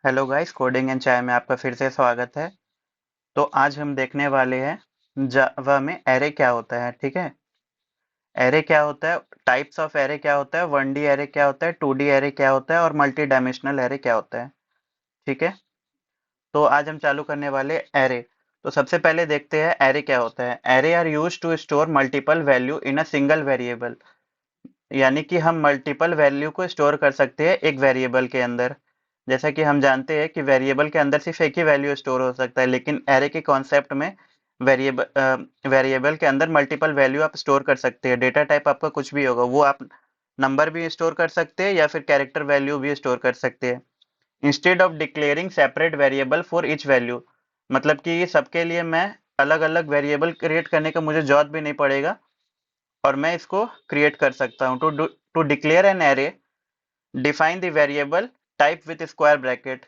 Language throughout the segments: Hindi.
हेलो गाइस, कोडिंग एंड चाय में आपका फिर से स्वागत है। तो आज हम देखने वाले हैं जावा में एरे क्या होता है। ठीक है, एरे क्या होता है, टाइप्स ऑफ एरे क्या होता है, 1D एरे क्या होता है, 2D एरे क्या होता है और मल्टी डायमेंशनल एरे क्या होता है। ठीक है, तो आज हम चालू करने वाले एरे। तो सबसे पहले देखते हैं एरे क्या होता है। Array are used to store multiple value in a single variable, यानी कि हम मल्टीपल वैल्यू को स्टोर कर सकते हैं एक वेरिएबल के अंदर। जैसा कि हम जानते हैं कि वेरिएबल के अंदर सिर्फ एक ही वैल्यू स्टोर हो सकता है, लेकिन एरे के कॉन्सेप्ट में वेरिएबल के अंदर मल्टीपल वैल्यू आप स्टोर कर सकते हैं। डेटा टाइप आपका कुछ भी होगा, वो आप नंबर भी स्टोर कर सकते हैं या फिर कैरेक्टर वैल्यू भी स्टोर कर सकते हैं। Instead of declaring separate variable for each value, मतलब कि सबके लिए मैं अलग अलग वेरिएबल क्रिएट करने का मुझे जरूरत भी नहीं पड़ेगा और मैं इसको क्रिएट कर सकता हूँ। To declare an array, define the variable type with square bracket.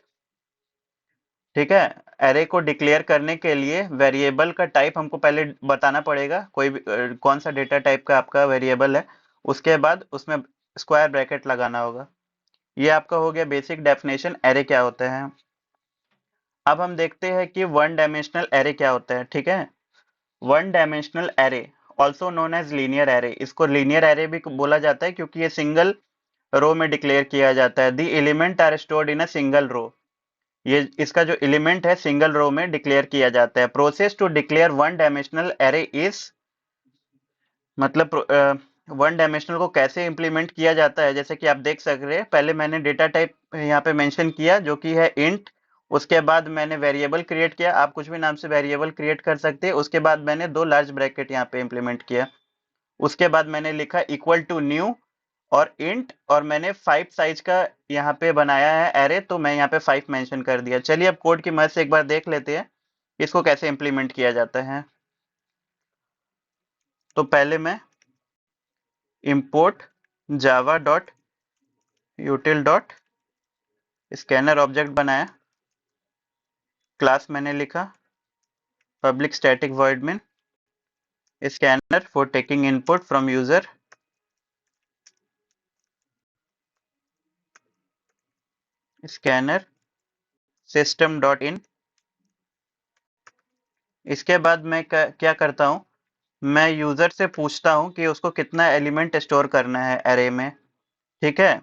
ठीक है, एरे को डिक्लेयर करने के लिए वेरिएबल का टाइप हमको पहले बताना पड़ेगा, कोई भी कौन सा डेटा टाइप का आपका वेरिएबल है, उसके बाद उसमें स्क्वायर ब्रैकेट लगाना होगा। ये आपका हो गया बेसिक डेफिनेशन एरे क्या होते हैं। अब हम देखते हैं कि वन डायमेंशनल एरे क्या होता है। ठीक है, one dimensional array also known as linear array, इसको लीनियर एरे भी बोला जाता है क्योंकि ये सिंगल रो में डिक्लेयर किया जाता है। The element are stored in a single row, ये इसका जो एलिमेंट है सिंगल रो में डिक्लेयर किया जाता है। Process to declare one dimensional array is, मतलब वन डायमेंशनल को कैसे इंप्लीमेंट किया जाता है, जैसे कि आप देख सक रहे हैं। पहले मैंने डेटा टाइप यहाँ पे मेंशन किया जो कि है इंट, उसके बाद मैंने वेरिएबल क्रिएट किया, आप कुछ भी नाम से वेरिएबल क्रिएट कर सकते हैं। उसके बाद मैंने दो लार्ज ब्रैकेट यहाँ पे इंप्लीमेंट किया, उसके बाद मैंने लिखा इक्वल टू न्यू और इंट, और मैंने 5 साइज का यहाँ पे बनाया है एरे, तो मैं यहाँ पे 5 मेंशन कर दिया। चलिए अब कोड की मदद से एक बार देख लेते हैं इसको कैसे इंप्लीमेंट किया जाता है। तो पहले मैं import java dot util dot scanner object बनाया, क्लास मैंने लिखा पब्लिक स्टैटिक वॉइड में scanner for taking input from user, scanner system dot in. इसके बाद मैं क्या करता हूँ, मैं यूजर से पूछता हूँ कि उसको कितना एलिमेंट स्टोर करना है एरे में। ठीक है,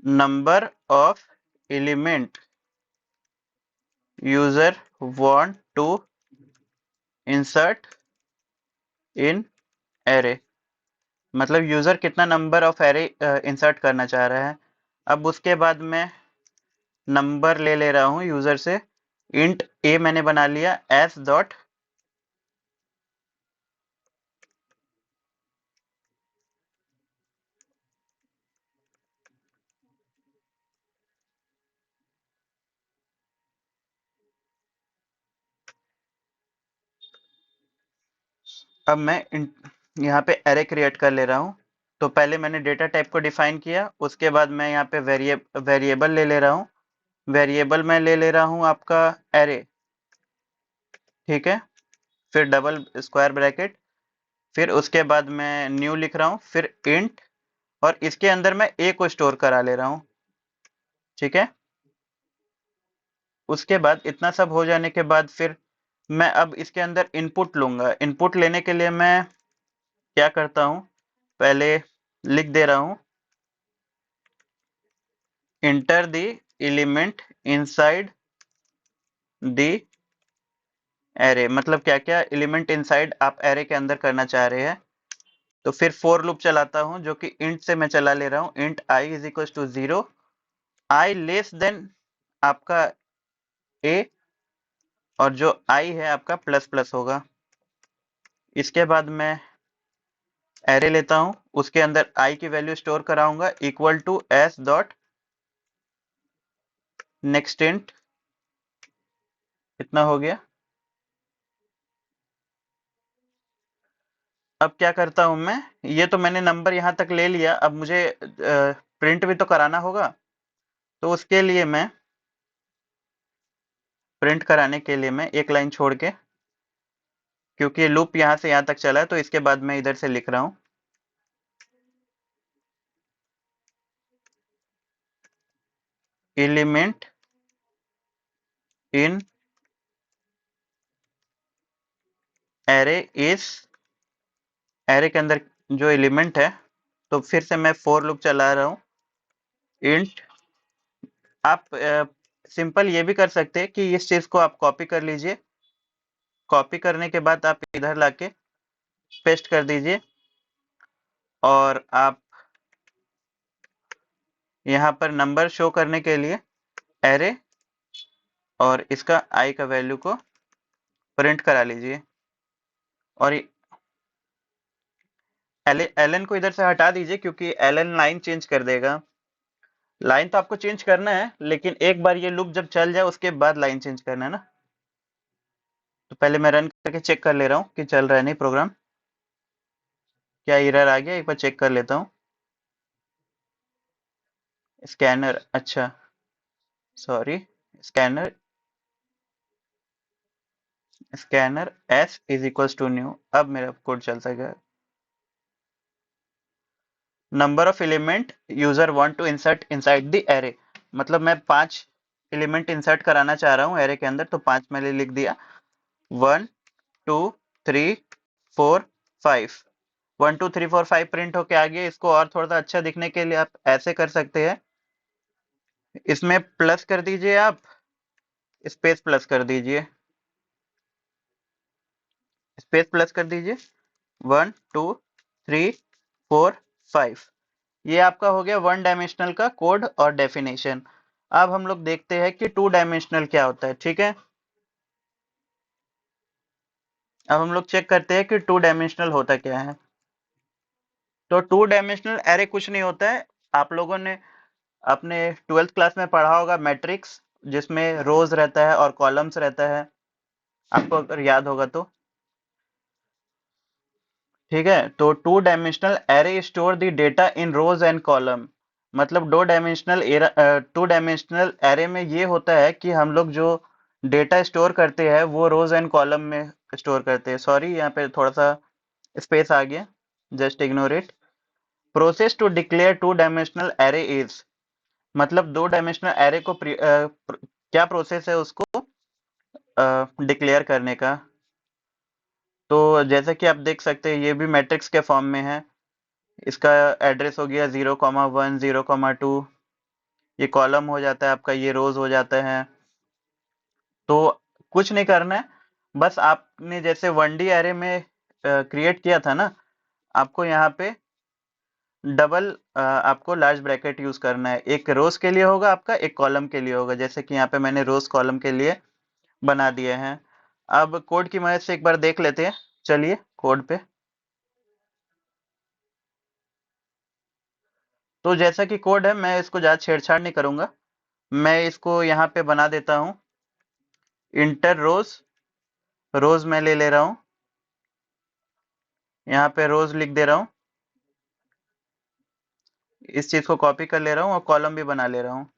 number of element user want to insert in array, मतलब यूजर कितना नंबर ऑफ एरे इंसर्ट करना चाह रहा है। अब उसके बाद मैं नंबर ले ले रहा हूँ यूजर से, इंट ए मैंने बना लिया एस डॉट, अब मैं यहाँ पे एरे क्रिएट कर ले रहा हूँ। तो पहले मैंने डेटा टाइप को डिफाइन किया, उसके बाद मैं यहाँ पे वेरिएबल ले ले रहा हूँ। वेरिएबल मैं ले ले रहा हूँ आपका एरे। ठीक है, फिर डबल स्क्वायर ब्रैकेट, फिर उसके बाद मैं न्यू लिख रहा हूँ, फिर इंट, और इसके अंदर मैं ए को स्टोर करा ले रहा हूँ। ठीक है, उसके बाद इतना सब हो जाने के बाद फिर मैं अब इसके अंदर इनपुट लूंगा। इनपुट लेने के लिए मैं क्या करता हूँ, पहले लिख दे रहा हूँ enter the element inside the array, मतलब क्या क्या एलिमेंट इनसाइड आप एरे के अंदर करना चाह रहे हैं। तो फिर फोर लूप चलाता हूँ जो कि इंट से मैं चला ले रहा हूँ, int I is equal to 0, I less than आपका ए, और जो आई है आपका प्लस प्लस होगा। इसके बाद मैं एरे लेता हूं, उसके अंदर आई की वैल्यू स्टोर कराऊंगा equal to S dot next int, इतना हो गया। अब क्या करता हूं मैं, ये तो मैंने नंबर यहां तक ले लिया, अब मुझे प्रिंट भी तो कराना होगा। तो उसके लिए मैं प्रिंट कराने के लिए मैं एक लाइन छोड़ के, क्योंकि लूप यहां से यहां तक चला है, तो इसके बाद मैं इधर से लिख रहा हूं element in array is, array के अंदर जो एलिमेंट है, तो फिर से मैं फोर लूप चला रहा हूँ। इंट, आप सिंपल ये भी कर सकते हैं कि इस चीज को आप कॉपी कर लीजिए, कॉपी करने के बाद आप इधर लाके पेस्ट कर दीजिए, और आप यहाँ पर नंबर शो करने के लिए एरे और इसका आई का वैल्यू को प्रिंट करा लीजिए। और एलन को इधर से हटा दीजिए, क्योंकि एलन लाइन चेंज कर देगा। लाइन तो आपको चेंज करना है, लेकिन एक बार ये लूप जब चल जाए उसके बाद लाइन चेंज करना है ना। तो पहले मैं रन करके चेक कर ले रहा हूँ कि चल रहा है नहीं प्रोग्राम, क्या एरर आ गया, एक बार चेक कर लेता हूँ। स्कैनर, अच्छा sorry, scanner scanner s is equals to new, अब मेरा कोड चलता गया। Number of element user want to insert inside the array, मतलब मैं 5 एलिमेंट इंसर्ट कराना चाह रहा हूँ एरे के अंदर, तो 5 मैंने लिख दिया। 1 2 3 4 5, 1 2 3 4 5 प्रिंट होके आ गया। इसको और थोड़ा सा अच्छा दिखने के लिए आप ऐसे कर सकते हैं, इसमें प्लस कर दीजिए, आप स्पेस प्लस कर दीजिए, स्पेस प्लस कर दीजिए। 1 2 3 4 5, ये आपका हो गया वन डायमेंशनल का कोड और डेफिनेशन। अब हम लोग देखते हैं कि टू डायमेंशनल क्या होता है, ठीक है। अब हम लोग चेक करते हैं कि टू डायमेंशनल होता क्या है। तो टू डायमेंशनल एरे कुछ नहीं होता है, आप लोगों ने अपने 12th क्लास में पढ़ा होगा मैट्रिक्स, जिसमें रोज रहता है और कॉलम्स रहता है, आपको अगर याद होगा तो। ठीक है, तो two dimensional array store the data in rows and column, मतलब टू डायमेंशनल एरे में ये होता है कि हम लोग जो डेटा स्टोर करते हैं वो रोज एंड कॉलम में स्टोर करते हैं। सॉरी, यहाँ पे थोड़ा सा स्पेस आ गया, just ignore it. Process to declare two dimensional array is, मतलब दो डायमेंशनल एरे को क्या प्रोसेस है उसको डिक्लेयर करने का। तो जैसा कि आप देख सकते हैं ये भी मैट्रिक्स के फॉर्म में है। इसका एड्रेस हो गया 0,1 0,2, ये कॉलम हो जाता है आपका, ये रोज हो जाता है। तो कुछ नहीं करना है, बस आपने जैसे 1D एरे में क्रिएट किया था ना, आपको यहाँ पे डबल आपको लार्ज ब्रैकेट यूज करना है। एक रोज के लिए होगा आपका, एक कॉलम के लिए होगा, जैसे कि यहाँ पे मैंने रोज कॉलम के लिए बना दिए हैं। अब कोड की मदद से एक बार देख लेते हैं, चलिए कोड पे। तो जैसा कि कोड है, मैं इसको ज्यादा छेड़छाड़ नहीं करूंगा, मैं इसको यहाँ पे बना देता हूँ। इंटर रोज, रोज मैं ले ले रहा हूँ, यहाँ पे रोज लिख दे रहा हूँ, इस चीज को कॉपी कर ले रहा हूँ और कॉलम भी बना ले रहा हूँ।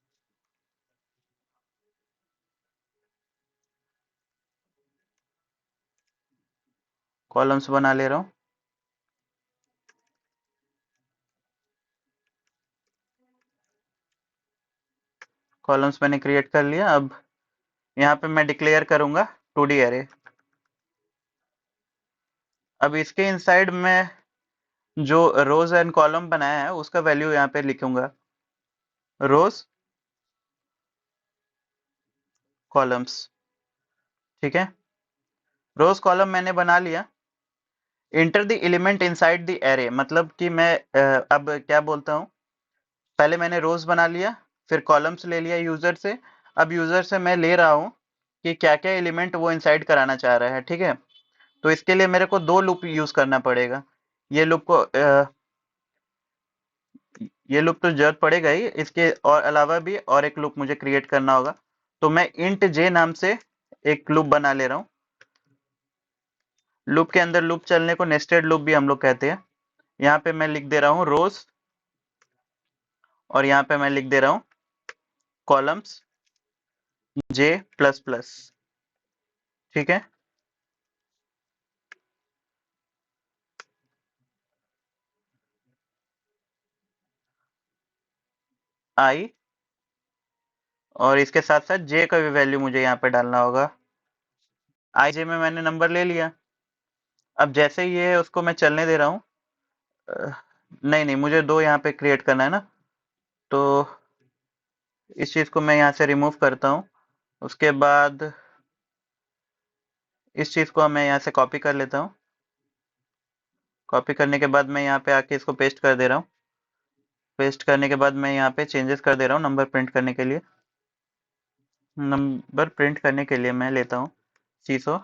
कॉलम्स बना ले रहा हूँ, कॉलम्स मैंने क्रिएट कर लिया। अब यहाँ पे मैं डिक्लेयर करूंगा 2D एरे। अब इसके इनसाइड में जो रोज एंड कॉलम बनाया है उसका वैल्यू यहाँ पे लिखूंगा, रोज कॉलम्स, ठीक है। रोज कॉलम मैंने बना लिया। Enter the element inside the array, मतलब कि मैं अब क्या बोलता हूँ, पहले मैंने रोज बना लिया, फिर कॉलम्स ले लिया यूजर से। अब यूजर से मैं ले रहा हूँ कि क्या क्या एलिमेंट वो इंसाइड कराना चाह रहा है, ठीक है। तो इसके लिए मेरे को दो लूप यूज करना पड़ेगा। ये लूप को ये लूप तो जरूरत पड़ेगा ही, इसके और अलावा भी और एक लूप मुझे क्रिएट करना होगा। तो मैं इंट जे नाम से एक लूप बना ले रहा हूँ। लूप के अंदर लूप चलने को नेस्टेड लूप भी हम लोग कहते हैं। यहाँ पे मैं लिख दे रहा हूँ रोज, और यहाँ पे मैं लिख दे रहा हूँ कॉलम्स जे प्लस प्लस, ठीक है। आई और इसके साथ साथ जे का भी वैल्यू मुझे यहाँ पे डालना होगा। आई जे में मैंने नंबर ले लिया। अब जैसे ही ये उसको मैं चलने दे रहा हूँ, नहीं नहीं, मुझे दो यहाँ पे क्रिएट करना है ना, तो इस चीज को मैं यहाँ से रिमूव करता हूँ। उसके बाद इस चीज को मैं यहाँ से कॉपी कर लेता हूँ। कॉपी करने के बाद मैं यहाँ पे आके इसको पेस्ट कर दे रहा हूँ। पेस्ट करने के बाद मैं यहाँ पे चेंजेस कर दे रहा हूँ नंबर प्रिंट करने के लिए। नंबर प्रिंट करने के लिए मैं लेता हूँ सीसो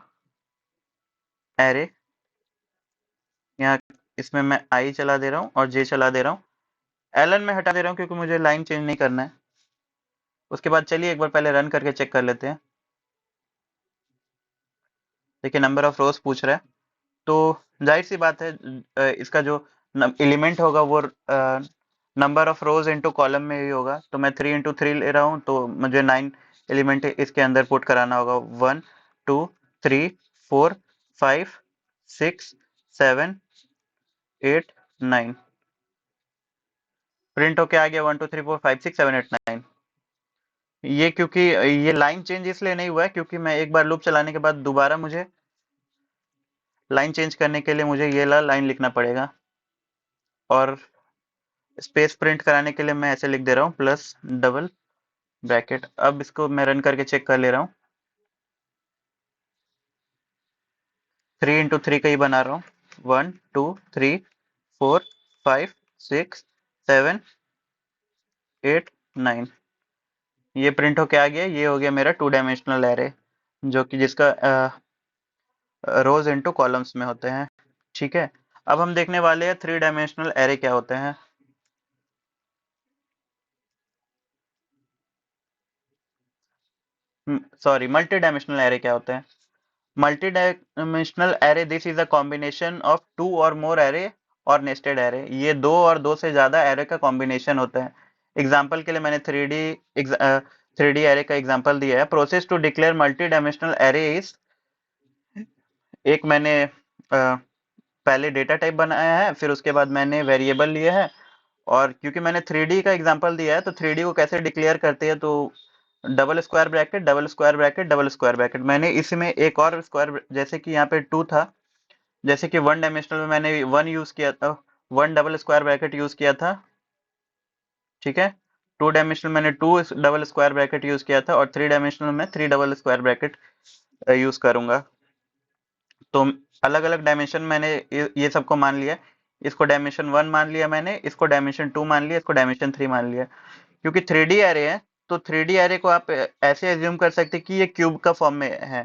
एरे। यहाँ इसमें मैं आई चला दे रहा हूँ और जे चला दे रहा हूँ। एलन में हटा दे रहा हूँ क्योंकि मुझे लाइन चेंज नहीं करना है। उसके बाद चलिए एक बार पहले रन करके चेक कर लेते हैं। देखिए नंबर ऑफ रोज पूछ रहा है, तो जाहिर सी बात है इसका जो एलिमेंट होगा वो number of rose into column में ही होगा। तो मैं 3 × 3 ले रहा हूँ, तो मुझे 9 एलिमेंट इसके अंदर पुट कराना होगा। 1 2 3 4 5 6 7 8 9। प्रिंट होके आ गया 1 2 3 4 5 6 7 8 9। ये क्योंकि ये लाइन चेंज इसलिए नहीं हुआ है क्योंकि मैं एक बार लूप चलाने के बाद दोबारा मुझे लाइन चेंज करने के लिए मुझे ये लाइन लिखना पड़ेगा। और स्पेस प्रिंट कराने के लिए मैं ऐसे लिख दे रहा हूँ प्लस डबल ब्रैकेट। अब इसको मैं रन करके चेक कर ले रहा हूँ। 3 × 3 का ही बना रहा हूँ। 1 2 3 4 5 6 7 8 9। ये प्रिंट होके आ गया। ये हो गया मेरा 2 डायमेंशनल एरे, जो कि जिसका रोज इनटू कॉलम्स में होते हैं। ठीक है, अब हम देखने वाले हैं 3 डायमेंशनल एरे क्या होते हैं। सॉरी, मल्टी डायमेंशनल एरे क्या होते हैं। Multi dimensional array, this is a combination of two और मोर एरे और नेस्टेड एरे। ये दो और दो से ज्यादा एरे का कॉम्बिनेशन होता है। एग्जाम्पल के लिए मैंने थ्री डी एरे का एग्जाम्पल दिया है। Process to declare multi dimensional array is, एक मैंने पहले डेटा टाइप बनाया है, फिर उसके बाद मैंने वेरिएबल लिए है। और क्योंकि मैंने 3D का एग्जांपल दिया है, तो 3D को कैसे डिक्लेयर करते हैं, तो double square bracket double square bracket double square bracket. मैंने इसमें एक और स्क्वायर, जैसे कि यहाँ पे 2 था, जैसे कि 1 डायमेंशनल में मैंने 1 यूज किया था, 1 डबल स्क्वायर ब्रैकेट यूज किया था। ठीक है, 2 डायमेंशनल मैंने 2 डबल स्क्वायर ब्रैकेट यूज किया था, और 3 डायमेंशनल में 3 डबल स्क्वायर ब्रैकेट यूज करूंगा। तो अलग अलग डायमेंशन मैंने ये सबको मान लिया। इसको डायमेंशन 1 मान लिया मैंने, इसको डायमेंशन 2 मान लिया, इसको डायमेंशन 3 मान लिया। क्योंकि 3D एरे है, तो 3D एरे को आप ऐसे एज्यूम कर सकते हैं कि ये क्यूब का फॉर्म में है।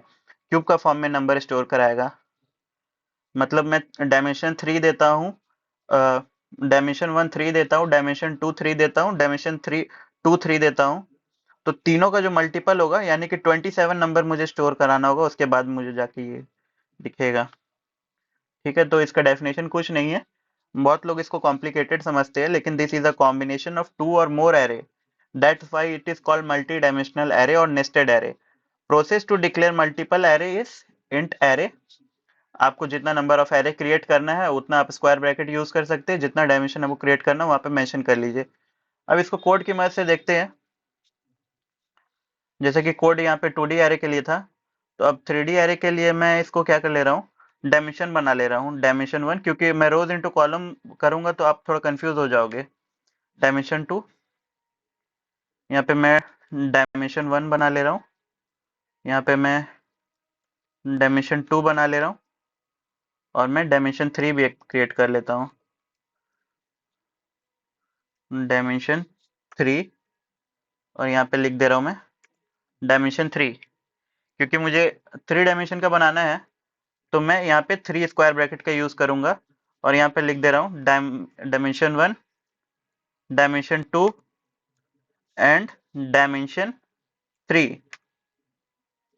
क्यूब का फॉर्म में नंबर स्टोर कराएगा। मतलब मैं डायमेंशन 3 देता हूँ, डायमेंशन 1 3 देता हूँ, डायमेंशन 2 3 देता हूँ, डायमेंशन 2 3 देता हूँ। तो तीनों का जो मल्टीपल होगा, यानी कि 27 नंबर मुझे स्टोर कराना होगा, उसके बाद मुझे जाके ये दिखेगा। ठीक है, तो इसका डेफिनेशन कुछ नहीं है। बहुत लोग इसको कॉम्प्लिकेटेड समझते हैं, लेकिन this is a combination of two और more array, that's why it is called multi dimensional array और nested array. Process to declare multiple array is int array. आपको जितना नंबर ऑफ एरे क्रिएट करना है उतना आप स्क्वायर ब्रैकेट यूज कर सकते हैं, जितना डायमेंशन आपको क्रिएट करना है वहां पे मेंशन कर लीजिए। अब इसको कोड की मदद से देखते हैं। जैसे कि कोड यहाँ पे 2D एरे के लिए था, तो अब 3D एरे के लिए मैं इसको क्या कर ले रहा हूँ, डायमेंशन बना ले रहा हूँ डायमेंशन 1। क्योंकि मैं रोज इनटू कॉलम करूंगा तो आप थोड़ा कंफ्यूज हो जाओगे। डायमेंशन 2, यहाँ पे मैं डायमेंशन 1 बना ले रहा हूँ, यहाँ पे मैं डायमेंशन 2 बना ले रहा हूँ, और मैं डायमेंशन 3 भी क्रिएट कर लेता हूँ। डायमेंशन 3, और यहाँ पे लिख दे रहा हूँ मैं डायमेंशन 3। क्योंकि मुझे 3 डायमेंशन का बनाना है, तो मैं यहाँ पे 3 स्क्वायर ब्रैकेट का यूज करूंगा। और यहाँ पे लिख दे रहा हूँ dimension 1, dimension 2 and dimension 3।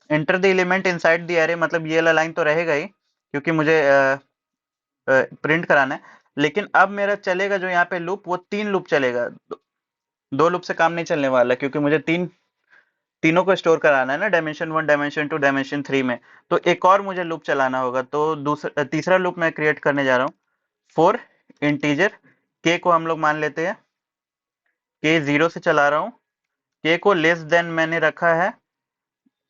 Enter the element inside the array, मतलब ये वाला लाइन तो रहेगा ही क्योंकि मुझे प्रिंट कराना है। लेकिन अब मेरा चलेगा जो यहाँ पे लूप, वो 3 लूप चलेगा। दो लूप से काम नहीं चलने वाला, क्योंकि मुझे तीनों को स्टोर कराना है ना, डायमेंशन 1 डायमेंशन 2 डायमेंशन 3 में। तो एक और मुझे लूप चलाना होगा। तो तीसरा लूप मैं क्रिएट करने जा रहा हूँ। 4 इंटीजर के को हम लोग मान लेते हैं, के 0 से चला रहा हूँ, k को लेस देन मैंने रखा है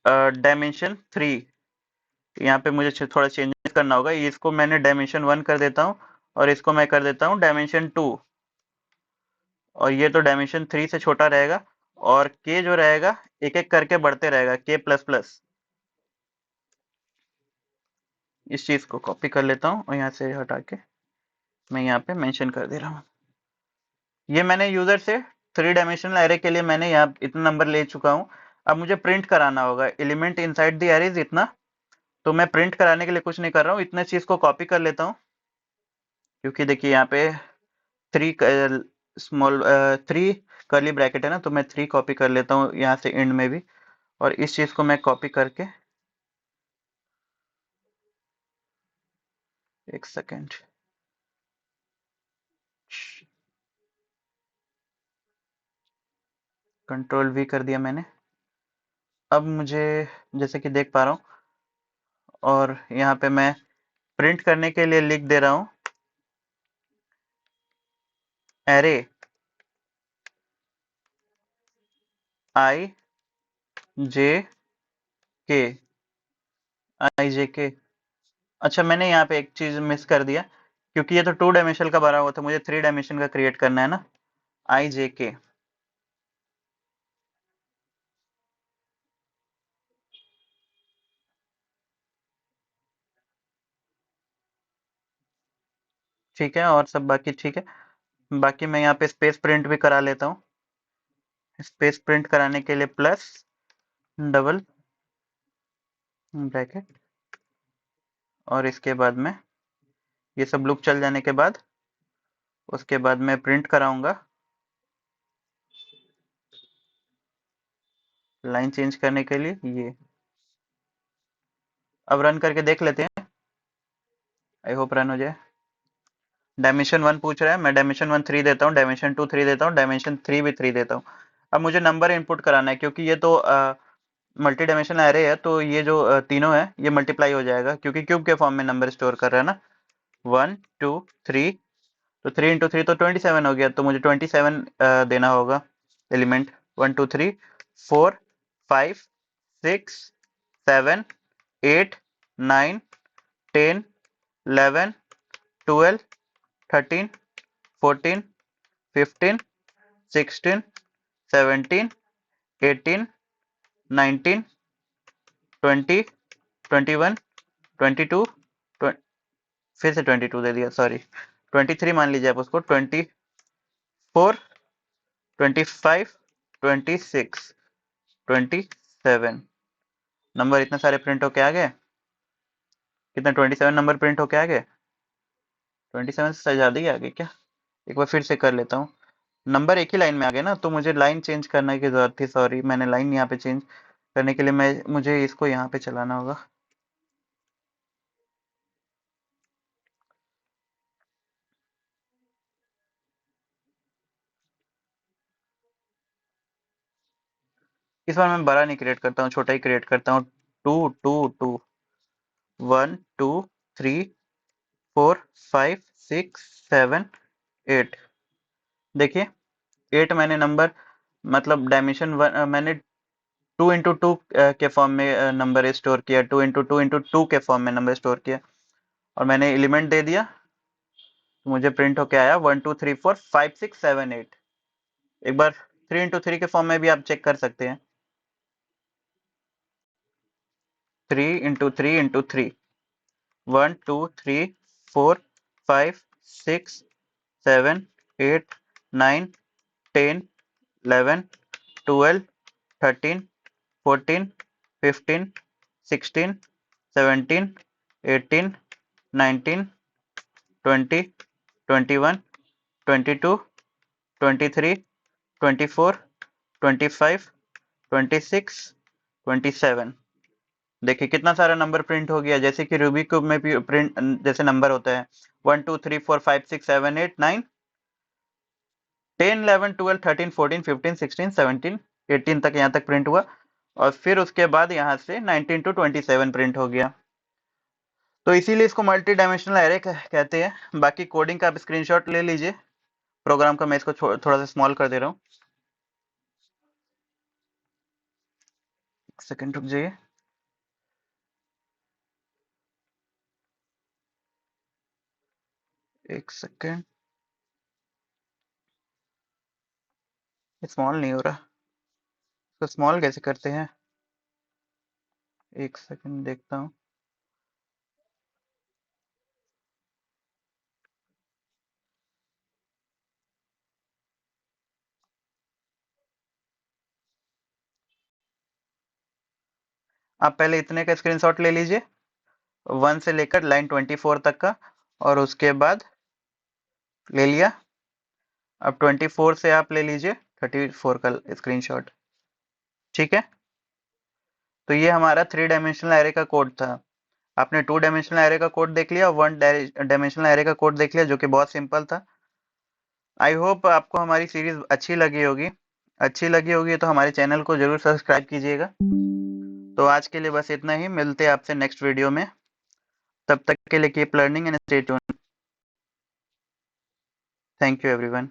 डायमेंशन 3। यहाँ पे मुझे थोड़ा चेंजेस करना होगा, इसको मैंने डायमेंशन 1 कर देता हूँ और इसको मैं कर देता हूँ डायमेंशन 2, और ये तो डायमेंशन 3 से छोटा रहेगा, और k जो रहेगा एक एक करके बढ़ते रहेगा, k प्लस प्लस। इस चीज को कॉपी कर लेता हूँ और यहाँ से हटा के मैं यहाँ पे मेंशन कर दे रहा हूँ। ये मैंने यूजर से 3 डायमेंशनल एरे के लिए मैंने यहाँ इतना नंबर ले चुका हूँ। अब मुझे प्रिंट कराना होगा एलिमेंट इनसाइड द एरे इतना, तो मैं प्रिंट कराने के लिए कुछ नहीं कर रहा हूँ, इतने चीज को कॉपी कर लेता हूँ, क्योंकि देखिए यहाँ पे 3 कर्ली ब्रैकेट है ना, तो मैं 3 कॉपी कर लेता हूँ यहाँ से एंड में भी, और इस चीज को मैं कॉपी करके, एक सेकेंड, कंट्रोल वी कर दिया मैंने। अब मुझे जैसे कि देख पा रहा हूँ, और यहाँ पे मैं प्रिंट करने के लिए लिख दे रहा हूँ एरे आई जे के, आई जे के। अच्छा, मैंने यहाँ पे एक चीज मिस कर दिया, क्योंकि ये तो 2 डायमेंशन का बना हुआ था, मुझे 3 डायमेंशन का क्रिएट करना है ना, आई जे के। ठीक है, और सब बाकी ठीक है। बाकी मैं यहाँ पे स्पेस प्रिंट भी करा लेता हूँ। स्पेस प्रिंट कराने के लिए प्लस डबल ब्रैकेट, और इसके बाद में ये सब लूप चल जाने के बाद उसके बाद मैं प्रिंट कराऊंगा लाइन चेंज करने के लिए ये। अब रन करके देख लेते हैं, आई होप रन हो जाए। डायमेंशन 1 पूछ रहा है, मैं डायमेंशन 1 3 देता हूँ, डायमेंशन 2 3 देता हूँ, डायमेंशन 3 भी 3 देता हूँ। अब मुझे नंबर इनपुट कराना है, क्योंकि ये तो मल्टी डायमेंशनल एरे है, तो ये जो तीनों है ये मल्टीप्लाई हो जाएगा, क्योंकि क्यूब के फॉर्म में नंबर स्टोर कर रहा है ना। 1 2 3, तो 3 इंटू 3 तो 27 हो गया, तो मुझे 27 देना होगा एलिमेंट। 1 2 3 4 5 6 7 8 9 10 11 12 13 14 15 16 17 18 19 20 21 22, फिर से 22 दे दिया, सॉरी 23 मान लीजिए आप उसको, 24 25 26 27 नंबर इतने सारे प्रिंट होके आ गए। कितने 27 नंबर प्रिंट होके आ गए, 27 से ज्यादा ही आ गए क्या? एक बार फिर से कर लेता हूँ। नंबर एक ही लाइन में आ गए ना, तो मुझे लाइन चेंज करने की जरूरत थी, सॉरी मैंने लाइन यहाँ पे चेंज करने के लिए मुझे इसको यहाँ पे चलाना होगा। इस बार मैं बड़ा नहीं क्रिएट करता हूँ, छोटा ही क्रिएट करता हूँ। 2 2 2 1 2 3 4 5 6 7 8। देखिए 8 मैंने नंबर, मतलब डायमेंशन 1 मैंने 2 इंटू 2 के फॉर्म में नंबर स्टोर किया, 2 इंटू 2 इंटू 2 के फॉर्म में नंबर स्टोर किया, और मैंने एलिमेंट दे दिया, तो मुझे प्रिंट होके आया 1 2 3 4 5 6 7 8। एक बार 3 इंटू 3 के फॉर्म में भी आप चेक कर सकते हैं, 3 इंटू 3 इंटू 3, 1 2 3 4 5 6 7 8 9 10 11 12 13 14 15 16 17 18 19 20 21 22 23 24 25 26 27। देखिए कितना सारा नंबर प्रिंट हो गया, जैसे कि रूबी क्यूब में भी प्रिंट जैसे नंबर होता है 1 2 3 4 5 6 7 8 9 10 11 12 13 14 15 16 17 18 तक, यहाँ तक प्रिंट हुआ, और फिर उसके बाद यहाँ से 19 टू 27 प्रिंट हो गया। तो इसीलिए इसको मल्टी डायमेंशनल एरे कहते हैं। बाकी कोडिंग का आप स्क्रीनशॉट ले लीजिए प्रोग्राम का, मैं इसको थोड़ा सा स्मॉल कर दे रहा हूँ। एक सेकंड रुक जाइए। एक सेकंड, स्मॉल नहीं हो रहा, तो स्मॉल कैसे करते हैं? एक सेकंड देखता हूँ। आप पहले इतने का स्क्रीनशॉट ले लीजिए, 1 से लेकर लाइन 24 तक का, और उसके बाद ले लिया। अब 24 से आप ले लीजिए 34 का स्क्रीनशॉट। ठीक है, तो ये हमारा 3 डायमेंशनल एरे का कोड था। आपने 2 डायमेंशनल एरे का कोड देख लिया, 1 डायमेंशनल एरे का कोड देख लिया, जो कि बहुत सिंपल था। आई होप आपको हमारी सीरीज अच्छी लगी होगी। अच्छी लगी होगी तो हमारे चैनल को जरूर सब्सक्राइब कीजिएगा। तो आज के लिए बस इतना ही, मिलते हैं आपसे नेक्स्ट वीडियो में। तब तक के लिए keep learning and stay tuned. Thank you everyone.